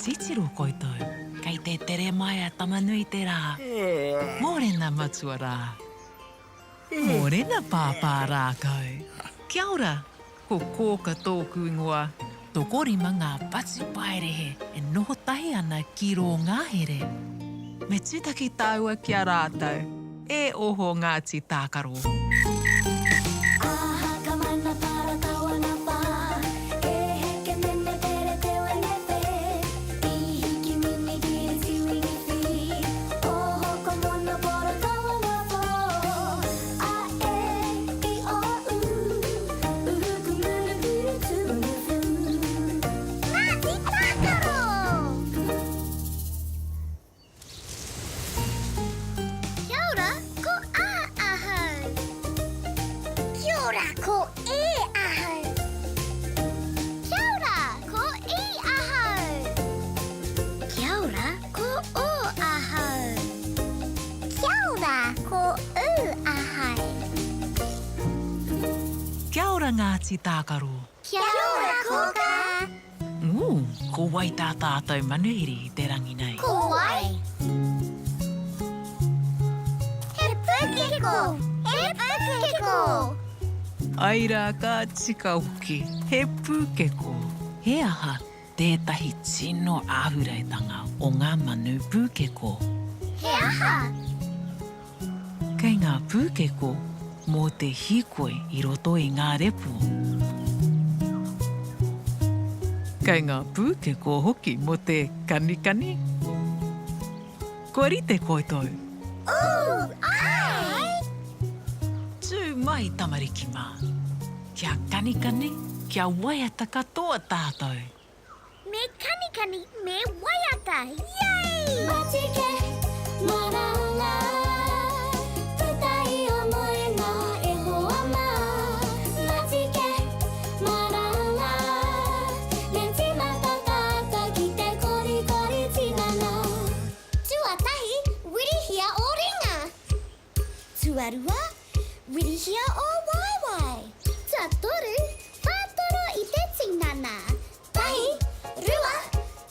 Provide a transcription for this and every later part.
Titiru koutou. Kei te tere mai a tamanui te rā. Mōrena matua rā. Mōrena pāpā rākau. Kia ora, ko kōka tōku ingoa. Tō korima ngā patu paerehe e noho tahi ana ki rō ngāhere. Me tūtaki tāua kia rātou, e oho Ngāti Tākaro. Ngāti Tākaro. Kia ora, kōka! Ko wai tā tātou manuhiri I te rangi nei. Ko wai? He pūkeko! He pūkeko! Aira ka tika hoki, he pūkeko. He aha, tētahi tino āhureitanga o ngā manu pūkeko. He aha? Kei ngā pūkeko, mō te hikoi I roto I ngā repo. Kei ngā pūkeko hoki mō te kanikani. Ko rite koutou. Ai! Tū mai tamariki mā. Kia kanikani, kia waiata katoa tātou. Me kanikani, me waiata! Yay! Matike, maranga. Tuarua, wirihia o waiwai. Tuatoru, whātoro I te tinana. Tahi, rua,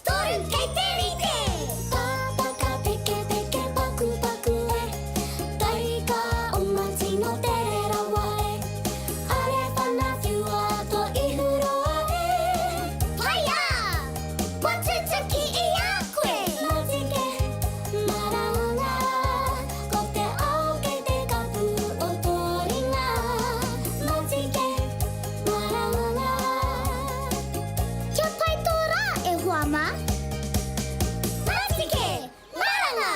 toru kei te rite. Pāpaka peke peke paku paku e. Tahi ka oma tino te rawa e. Are whana whiua to I huroa e. Paia! Watutuki I a koe. Matike, maranga. Ko te ao kei te kapu o toringa. Matike, maranga. Kia pai tō rā e huama? Matike, maranga!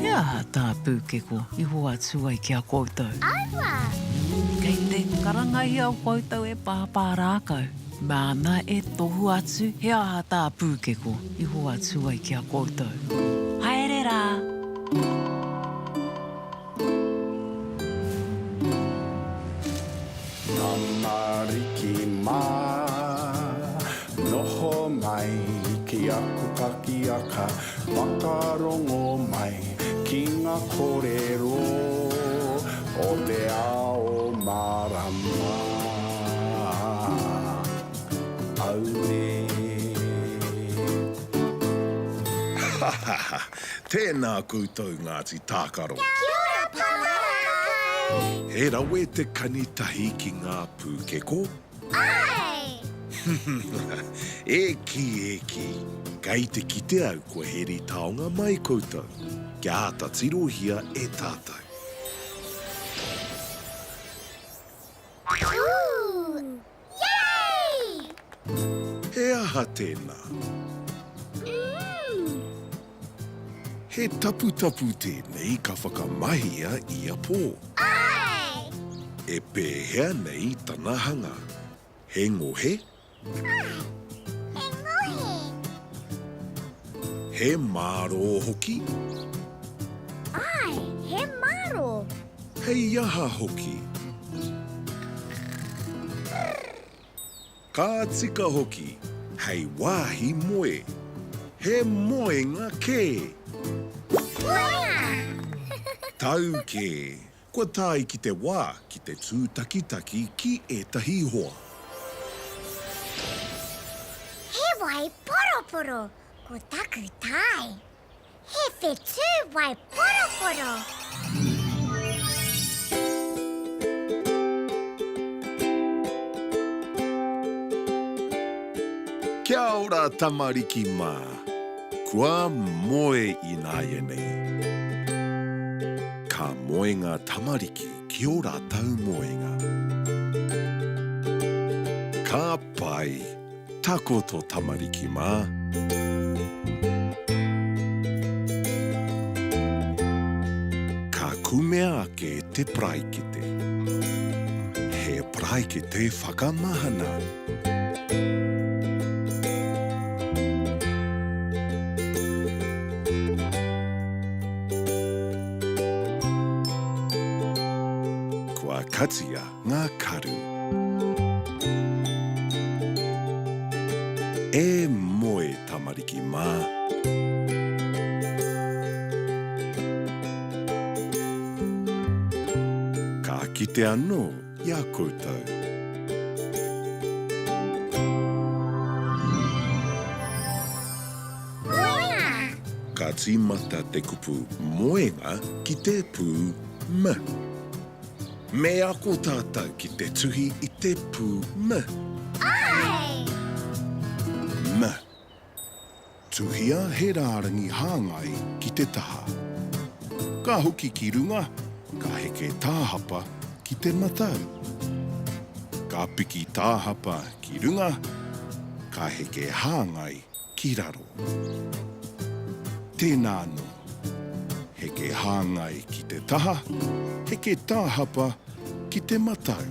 Hea aha tā pūkeko I hoa atu ai kia koutou. Aua! Kei te karangai au koutou e pāpā rākau. Māna e tohu atu, hea aha tā pūkeko I hoa atu ai kia koutou. Haere rā! Tamariki mā, noho mai ki aku kakiaka, wakarongo mai ki ngā kōrero o te ao marama. Aune. Tēnā koutou Ngāti Tākaro. Kia ora, pāpara! He rawe te kanitahi ki ngā pūkeko. Ai! Eki, kai te kite au ko heri taonga mai koutou. Kia ata tirohia e tātou. Yay! He aha tēnā. He tapu tēnei ka whakamahia I a pō. Ai! E pēhea nei tana hanga. He ngohe, He ngohi! he māro hoki, Ai, he maro! hei aha hoki. Ka tika hoki, hei wāhi moe. He moe ngā kē. Tau ke, kua tai ki te wā ki te tūtakitaki ki ētahi hoa. He wai poroporo, ko taku tai. He whetū wai poroporo. Kia ora tamariki mā. Kua moe I nā nei. Ka moenga tamariki ki o rātau moenga. Ka pai, tako to tamariki mā. Ka kumea ake te praikite. He praikite whakamahana. Katia ngā karu. E moe tamariki mā. Ka kite anō ia koutou. Moenga. Ka tīmata te kupu moenga ki te pū M. Me ako tātou ki te tuhi I te pū M. Ai. M. Tuhia he rārangi hāngai ki te taha. Ka hoki ki runga, ka heke tāhapa ki te matau. Ka piki tāhapa ki runga, ka heke hāngai ki raro. Tēnā no. Heke hāngai ki te taha, heke tāhapa ki te matau.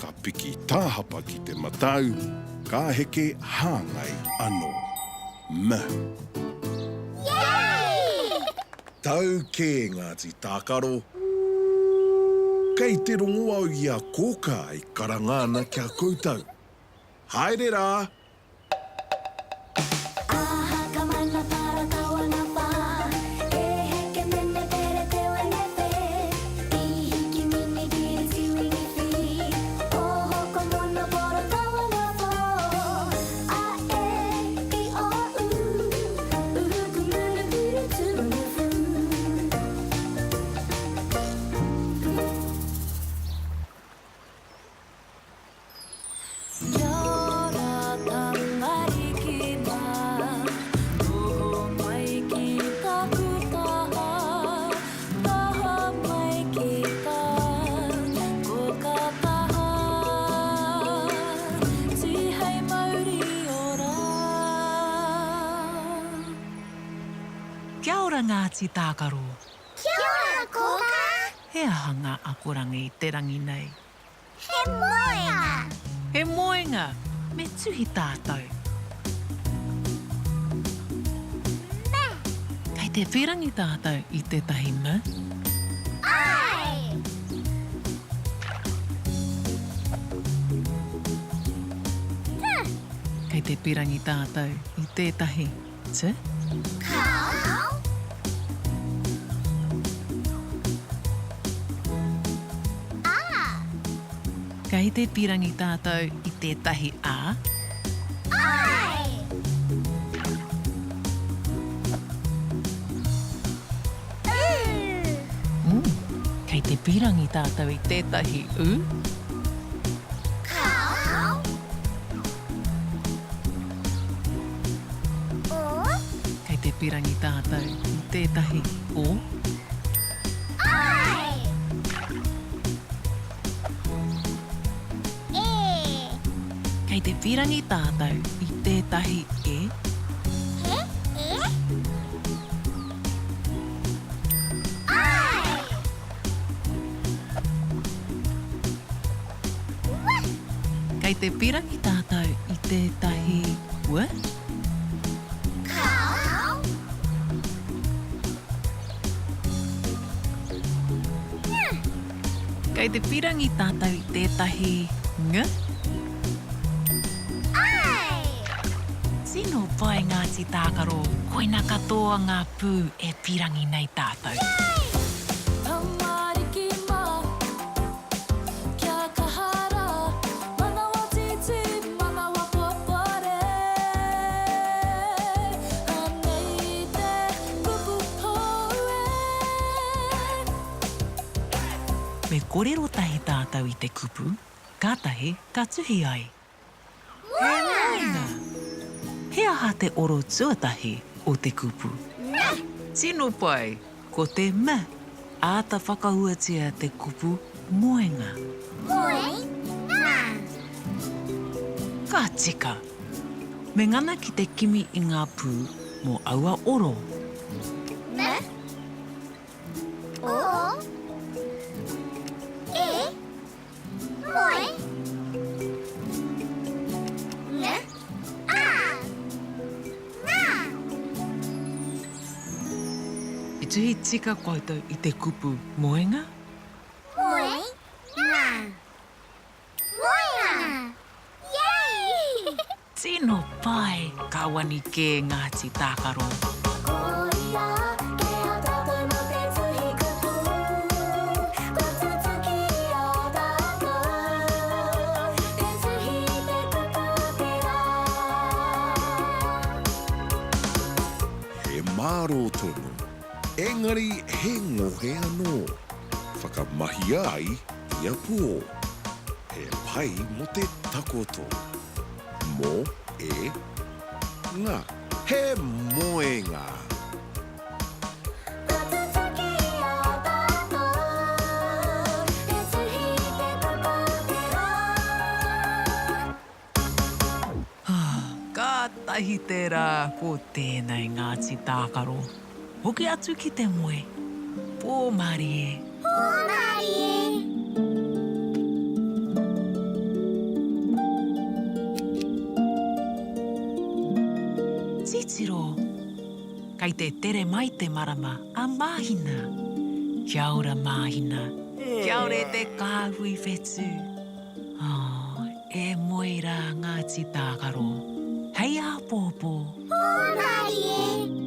Ka piki tāhapa ki te matau, ka heke hāngai anō. M. Yay! Tau ke Ngāti Tākaro. Kei te rongo au ia kōka I karangana kia koutou. Haere rā! Kia ora Ngāti Tākaro. Kia ora, kōka. He aha ngā akorangi I te rangi nei. He moenga. He moenga, me tuhi tātou. Me. Kei te whirangi tātou I tētahi M. Ai. Kei te pirangi tātou I tētahi T. Kau. Kei te pirangi tātou I tētahi A. Ai. Kei te pirangi tātou I tētahi U. Kau. O. Kei te pirangi tātou I tētahi O. Ai. E. Kei te pirangi tātou I tētahi E. He. E. Ai. Kei te pirangi tātou I tētahi W. Kau. Kei te pirangi tātou I tētahi Ng. Ai. Tino pai Ngāti Tākaro, koina katoa ngā pū e pirangi nei tātou. Me korero tahi tātou i te kupu, kātahi ka tuhi ai. He naina! He aha te oro tuatahi o te kupu. Tino pai, ko te me, āta whakahuatia te kupu moenga. Ka tika, me ngana ki te kimi i ngā pū mō aua oro. I tuhi tika koutou i te kupu moenga? Tino pai, ka wani ke Ngāti Tākaro. He māro tonu, engari he ngohe anō. Whakamahia ai ia pō. He pai mo te takoto. Mo e ngā. He moenga. Ka tahi tērā ko tēnei Ngāti Tākaro. Hoki atu ki te moe. Pō mari e. Titiro. Kai te tere mai te marama a māhina. Kia ora māhina. Kia ora te kāhui whetū. Oh, e moe rā Ngāti Tākaro. Hei a pōpō. Nari e.